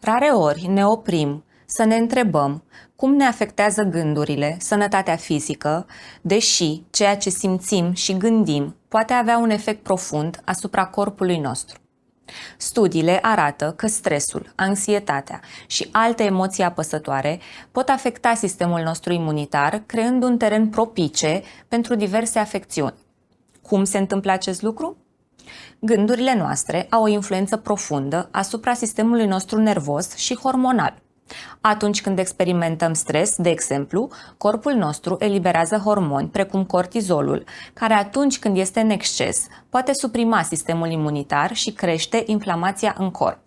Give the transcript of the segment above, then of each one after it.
Rareori ne oprim să ne întrebăm cum ne afectează gândurile, sănătatea fizică, deși ceea ce simțim și gândim poate avea un efect profund asupra corpului nostru. Studiile arată că stresul, anxietatea și alte emoții apăsătoare pot afecta sistemul nostru imunitar, creând un teren propice pentru diverse afecțiuni. Cum se întâmplă acest lucru? Gândurile noastre au o influență profundă asupra sistemului nostru nervos și hormonal. Atunci când experimentăm stres, de exemplu, corpul nostru eliberează hormoni precum cortizolul, care atunci când este în exces poate suprima sistemul imunitar și crește inflamația în corp.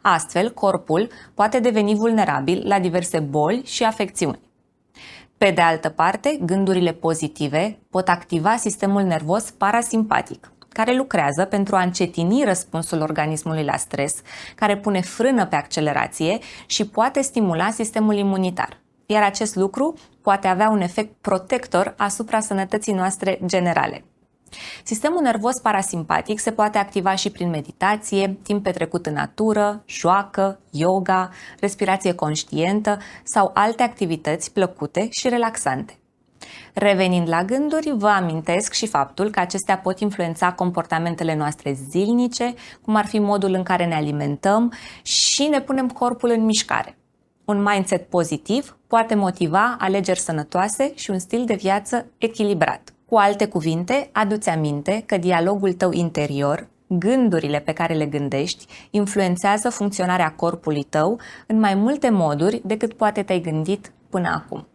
Astfel, corpul poate deveni vulnerabil la diverse boli și afecțiuni. Pe de altă parte, gândurile pozitive pot activa sistemul nervos parasimpatic, care lucrează pentru a încetini răspunsul organismului la stres, care pune frână pe accelerație și poate stimula sistemul imunitar. Iar acest lucru poate avea un efect protector asupra sănătății noastre generale. Sistemul nervos parasimpatic se poate activa și prin meditație, timp petrecut în natură, joacă, yoga, respirație conștientă sau alte activități plăcute și relaxante. Revenind la gânduri, vă amintesc și faptul că acestea pot influența comportamentele noastre zilnice, cum ar fi modul în care ne alimentăm și ne punem corpul în mișcare. Un mindset pozitiv poate motiva alegeri sănătoase și un stil de viață echilibrat. Cu alte cuvinte, adu-ți aminte că dialogul tău interior, gândurile pe care le gândești, influențează funcționarea corpului tău în mai multe moduri decât poate te-ai gândit până acum.